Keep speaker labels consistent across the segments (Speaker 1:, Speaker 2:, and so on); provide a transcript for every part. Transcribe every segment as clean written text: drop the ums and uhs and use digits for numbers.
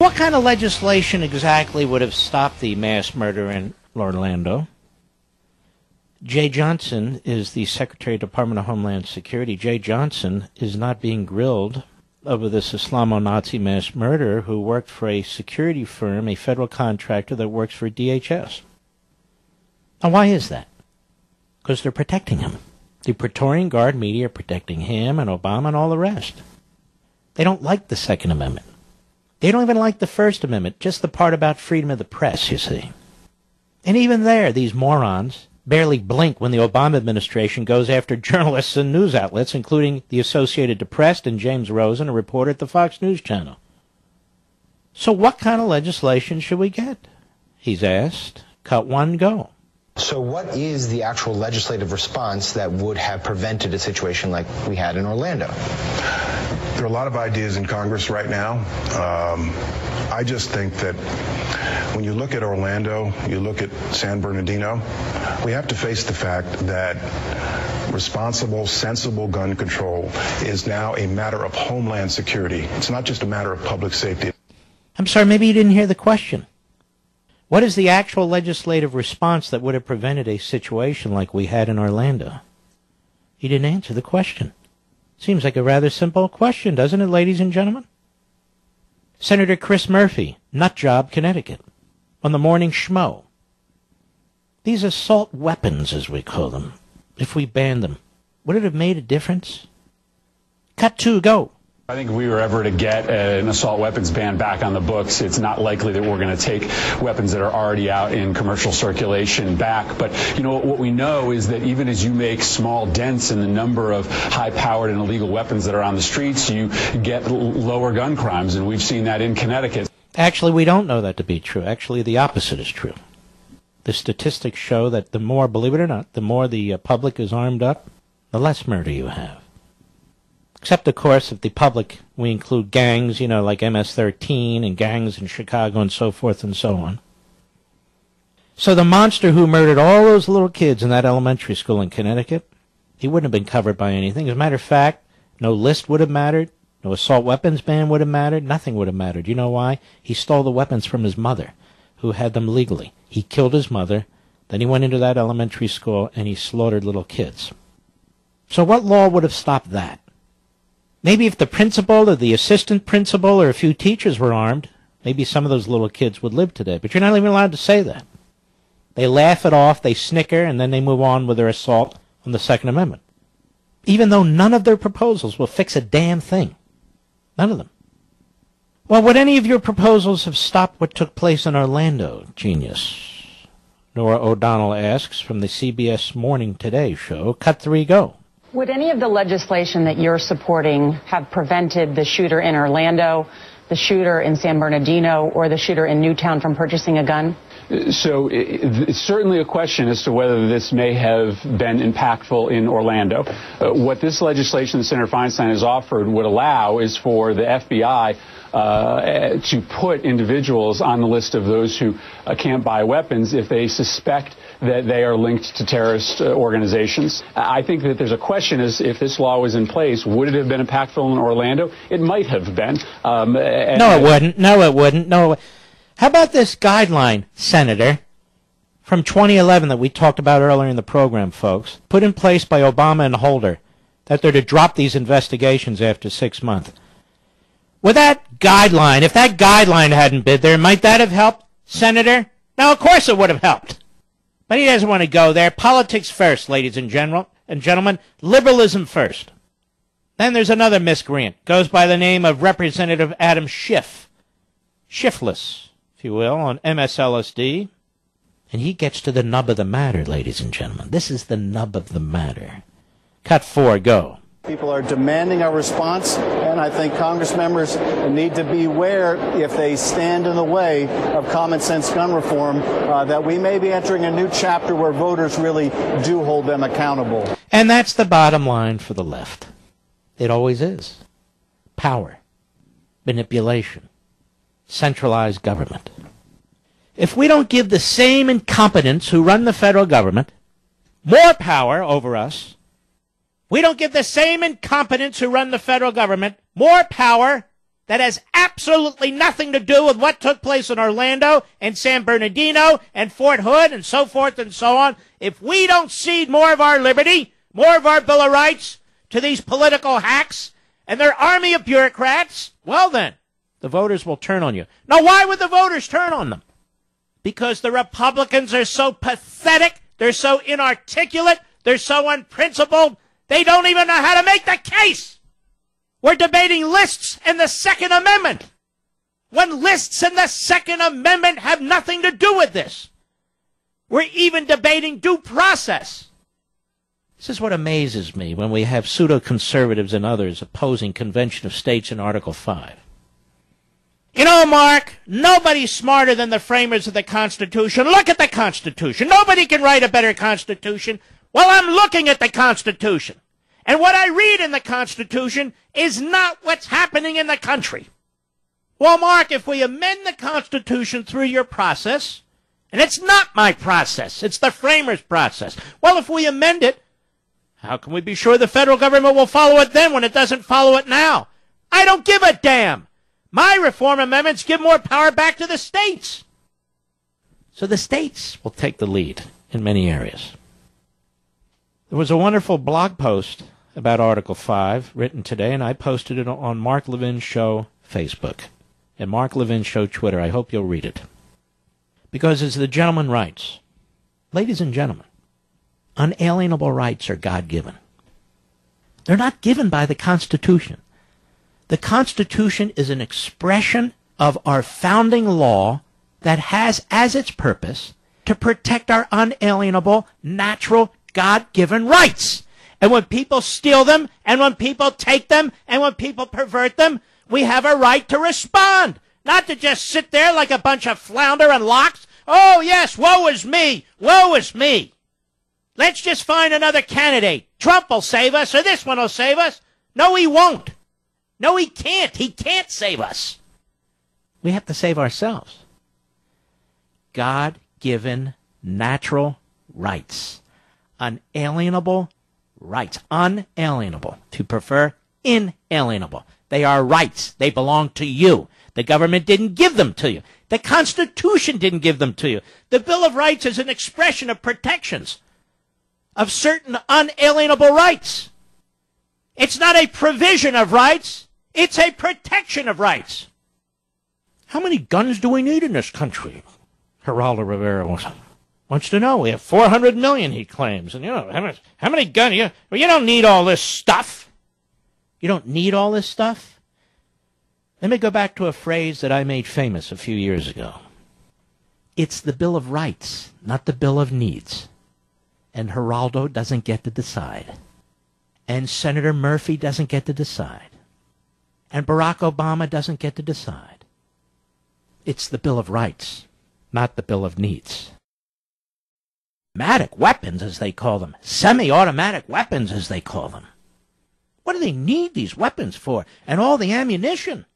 Speaker 1: What kind of legislation exactly would have stopped the mass murder in Orlando? Jay Johnson is the Secretary of the Department of Homeland Security. Jay Johnson is not being grilled over this Islamo-Nazi mass murderer who worked for a security firm, a federal contractor that works for DHS. Now, why is that? Because they're protecting him. The Praetorian Guard media are protecting him and Obama and all the rest. They don't like the Second Amendment. They don't even like the First Amendment, just the part about freedom of the press, you see. And even there, these morons barely blink when the Obama administration goes after journalists and news outlets, including the Associated Press and James Rosen, a reporter at the Fox News Channel. So what kind of legislation should we get? He's asked. Cut one, go.
Speaker 2: So what is the actual legislative response that would have prevented a situation like we had in Orlando?
Speaker 3: There are a lot of ideas in Congress right now. I just think that when you look at Orlando, you look at San Bernardino, we have to face the fact that responsible, sensible gun control is now a matter of homeland security. It's not just a matter of public safety.
Speaker 1: I'm sorry, maybe you didn't hear the question. What is the actual legislative response that would have prevented a situation like we had in Orlando? He didn't answer the question. Seems like a rather simple question, doesn't it, ladies and gentlemen? Senator Chris Murphy, Nutjob, Connecticut, on the Morning Schmo. These assault weapons, as we call them, if we banned them, would it have made a difference? Cut two, go.
Speaker 4: I think if we were ever to get an assault weapons ban back on the books, it's not likely that we're going to take weapons that are already out in commercial circulation back. But, you know, what we know is that even as you make small dents in the number of high-powered and illegal weapons that are on the streets, you get lower gun crimes, and we've seen that in Connecticut. Actually, we don't know that to be true. Actually, the opposite is true. The statistics show that the more, believe it or not, the more the public is armed up, the less murder you have. Except, of course, if the public, we include gangs, you know, like MS-13 and gangs in Chicago and so forth and so on. So the monster who murdered all those little kids in that elementary school in Connecticut, he wouldn't have been covered by anything. As a matter of fact, no list would have mattered, no assault weapons ban would have mattered, nothing would have mattered. You know why? He stole the weapons from his mother, who had them legally. He killed his mother, then he went into that elementary school and he slaughtered little kids. So what law would have stopped that? Maybe if the principal or the assistant principal or a few teachers were armed, maybe some of those little kids would live today. But you're not even allowed to say that. They laugh it off, they snicker, and then they move on with their assault on the Second Amendment. Even though none of their proposals will fix a damn thing. None of them. Well, would any of your proposals have stopped what took place in Orlando, genius? Nora O'Donnell asks from the CBS Morning Today show. Cut three, go.
Speaker 5: Would any of the legislation that you're supporting have prevented the shooter in Orlando, the shooter in San Bernardino, or the shooter in Newtown from purchasing a gun?
Speaker 4: So it's certainly a question as to whether this may have been impactful in Orlando. What this legislation that Senator Feinstein has offered would allow is for the FBI to put individuals on the list of those who can't buy weapons if they suspect that they are linked to terrorist organizations. I think that there's a question as if this law was in place, would it have been impactful in Orlando? It might have been.
Speaker 1: No, it wouldn't. No, it wouldn't. No. How about this guideline, Senator, from 2011 that we talked about earlier in the program, folks, put in place by Obama and Holder, that they're to drop these investigations after 6 months. With that guideline, if that guideline hadn't been there, might that have helped, Senator? No, of course it would have helped. But he doesn't want to go there. Politics first, ladies and gentlemen. Liberalism first. Then there's another miscreant. Goes by the name of Representative Adam Schiff. Shiftless, if you will, on MSLSD. And he gets to the nub of the matter, ladies and gentlemen. This is the nub of the matter. Cut four, go.
Speaker 6: People are demanding a response, and I think Congress members need to beware if they stand in the way of common sense gun reform, that we may be entering a new chapter where voters really do hold them accountable.
Speaker 1: And that's the bottom line for the left. It always is. Power, manipulation, centralized government. If we don't give the same incompetents who run the federal government more power over us, we don't give the same incompetents who run the federal government more power that has absolutely nothing to do with what took place in Orlando and San Bernardino and Fort Hood and so forth and so on, if we don't cede more of our liberty, more of our Bill of Rights to these political hacks and their army of bureaucrats, well then, the voters will turn on you. Now, why would the voters turn on them? Because the Republicans are so pathetic, they're so inarticulate, they're so unprincipled, they don't even know how to make the case. We're debating lists and the Second Amendment, when lists and the Second Amendment have nothing to do with this. We're even debating due process. This is what amazes me when we have pseudo-conservatives and others opposing Convention of States in Article 5. You know, Mark, nobody's smarter than the framers of the Constitution. Look at the Constitution. Nobody can write a better Constitution. Well, I'm looking at the Constitution. And what I read in the Constitution is not what's happening in the country. Well, Mark, if we amend the Constitution through your process, and it's not my process, it's the framers' process. Well, if we amend it, how can we be sure the federal government will follow it then when it doesn't follow it now? I don't give a damn. My reform amendments give more power back to the states. So the states will take the lead in many areas. There was a wonderful blog post about Article 5 written today, and I posted it on Mark Levin's show Facebook and Mark Levin's show Twitter. I hope you'll read it. Because as the gentleman writes, ladies and gentlemen, unalienable rights are God-given. They're not given by the Constitution. The Constitution is an expression of our founding law that has as its purpose to protect our unalienable, natural, God-given rights. And when people steal them, and when people take them, and when people pervert them, we have a right to respond. Not to just sit there like a bunch of flounder and locks. Oh, yes, woe is me. Woe is me. Let's just find another candidate. Trump will save us, or this one will save us. No, he won't. No, he can't. He can't save us. We have to save ourselves. God-given natural rights. Unalienable rights. Unalienable. To prefer inalienable. They are rights. They belong to you. The government didn't give them to you. The Constitution didn't give them to you. The Bill of Rights is an expression of protections of certain unalienable rights. It's not a provision of rights. It's a protection of rights. How many guns do we need in this country? Geraldo Rivera wants to know. We have 400 million, he claims. And, you know, how many guns? You don't need all this stuff. You don't need all this stuff? Let me go back to a phrase that I made famous a few years ago. It's the Bill of Rights, not the Bill of Needs. And Geraldo doesn't get to decide. And Senator Murphy doesn't get to decide. And Barack Obama doesn't get to decide. It's the Bill of Rights, not the Bill of Needs. Automatic weapons, as they call them. Semi-automatic weapons, as they call them. What do they need these weapons for? And all the ammunition?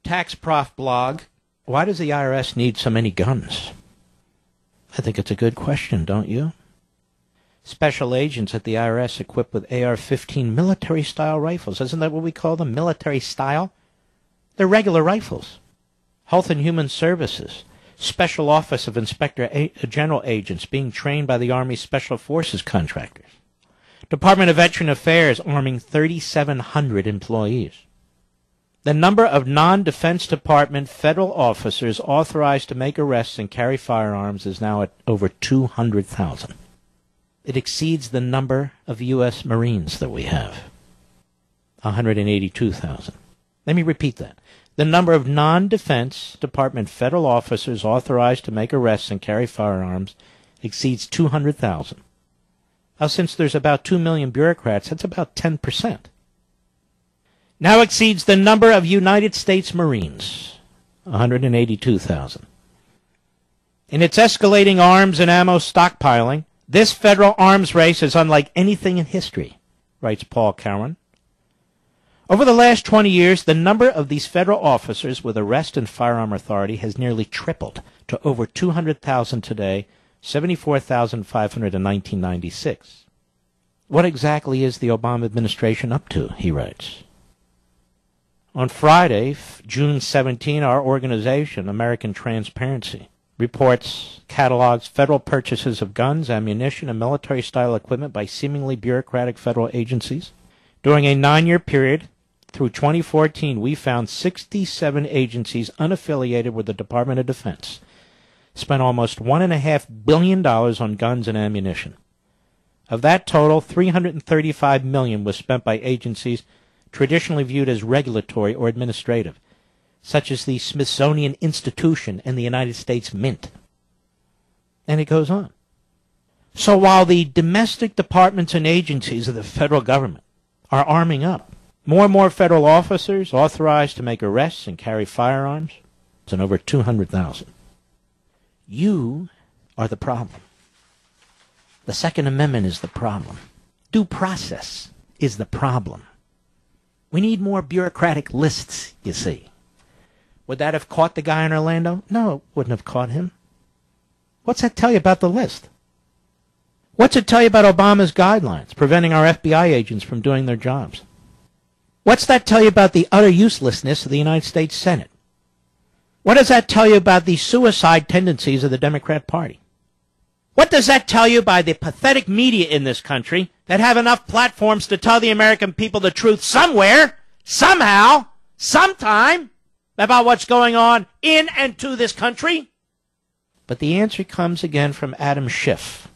Speaker 1: Tax Prof blog, why does the IRS need so many guns? I think it's a good question, don't you? Special agents at the IRS equipped with AR-15 military-style rifles. Isn't that what we call them, military-style? They're regular rifles. Health and Human Services. Special Office of Inspector General agents being trained by the Army Special Forces contractors. Department of Veteran Affairs arming 3,700 employees. The number of non-Defense Department federal officers authorized to make arrests and carry firearms is now at over 200,000. It exceeds the number of U.S. Marines that we have, 182,000. Let me repeat that. The number of non-Defense Department federal officers authorized to make arrests and carry firearms exceeds 200,000. Now, since there's about 2 million bureaucrats, that's about 10%. Now exceeds the number of United States Marines, 182,000. In its escalating arms and ammo stockpiling, this federal arms race is unlike anything in history, writes Paul Cowan. Over the last 20 years, the number of these federal officers with arrest and firearm authority has nearly tripled to over 200,000 today, 74,500 in 1996. What exactly is the Obama administration up to, he writes. On Friday, June 17, our organization, American Transparency, reports catalogs federal purchases of guns, ammunition, and military-style equipment by seemingly bureaucratic federal agencies. During a 9-year period, through 2014, we found 67 agencies unaffiliated with the Department of Defense spent almost $1.5 billion on guns and ammunition. Of that total, $335 million was spent by agencies traditionally viewed as regulatory or administrative, such as the Smithsonian Institution and the United States Mint. And it goes on. So while the domestic departments and agencies of the federal government are arming up, more and more federal officers authorized to make arrests and carry firearms, it's in over 200,000. You are the problem. The Second Amendment is the problem. Due process is the problem. We need more bureaucratic lists, you see. Would that have caught the guy in Orlando? No, it wouldn't have caught him. What's that tell you about the list? What's it tell you about Obama's guidelines preventing our FBI agents from doing their jobs? What's that tell you about the utter uselessness of the United States Senate? What does that tell you about the suicide tendencies of the Democrat Party? What does that tell you by the pathetic media in this country that have enough platforms to tell the American people the truth somewhere, somehow, sometime, about what's going on in and to this country? But the answer comes again from Adam Schiff,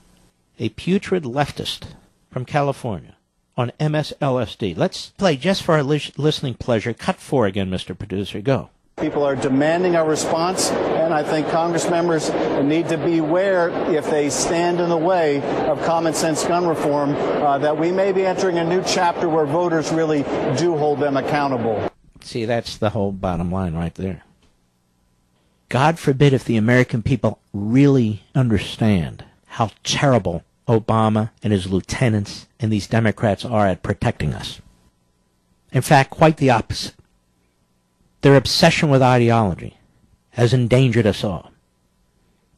Speaker 1: a putrid leftist from California, on MSLSD. Let's play, just for our listening pleasure, cut 4 again, Mr. Producer. Go.
Speaker 6: People are demanding a response, and I think Congress members need to beware if they stand in the way of common sense gun reform, that we may be entering a new chapter where voters really do hold them accountable.
Speaker 1: See, that's the whole bottom line right there. God forbid if the American people really understand how terrible Obama and his lieutenants and these Democrats are at protecting us. In fact, quite the opposite. Their obsession with ideology has endangered us all.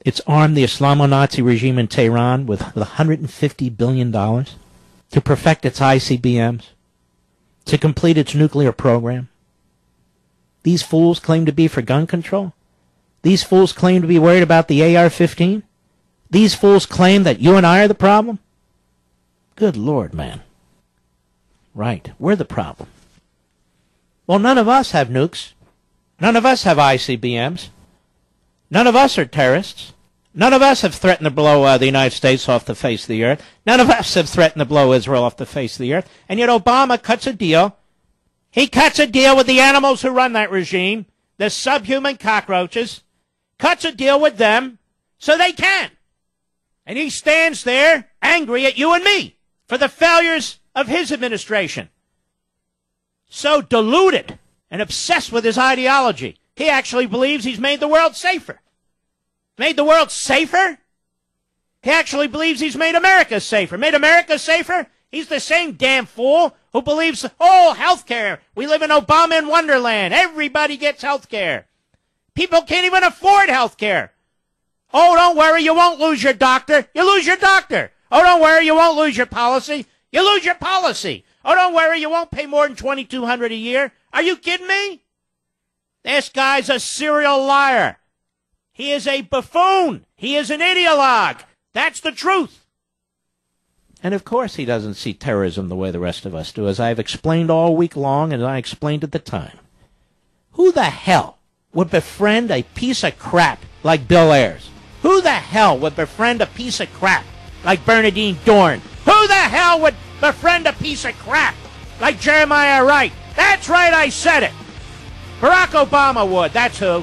Speaker 1: It's armed the Islamo-Nazi regime in Tehran with $150 billion to perfect its ICBMs, to complete its nuclear program. These fools claim to be for gun control. These fools claim to be worried about the AR-15. These fools claim that you and I are the problem. Good Lord, man. Right, we're the problem. Well, none of us have nukes. None of us have ICBMs. None of us are terrorists. None of us have threatened to blow the United States off the face of the earth. None of us have threatened to blow Israel off the face of the earth. And yet Obama cuts a deal. He cuts a deal with the animals who run that regime, the subhuman cockroaches, cuts a deal with them so they can. And he stands there angry at you and me for the failures of his administration. So deluded and obsessed with his ideology, he actually believes he's made the world safer. Made the world safer? He actually believes he's made America safer. Made America safer? He's the same damn fool who believes, oh, health care. We live in Obama in Wonderland. Everybody gets health care. People can't even afford health care. Oh, don't worry, you won't lose your doctor. You lose your doctor. Oh, don't worry, you won't lose your policy. You lose your policy. Oh, don't worry, you won't pay more than $2,200 a year. Are you kidding me? This guy's a serial liar. He is a buffoon. He is an ideologue. That's the truth. And of course he doesn't see terrorism the way the rest of us do, as I've explained all week long and I explained at the time. Who the hell would befriend a piece of crap like Bill Ayers? Who the hell would befriend a piece of crap like Bernadine Dorn? Who the hell would befriend a piece of crap like Jeremiah Wright? That's right, I said it. Barack Obama would, that's who.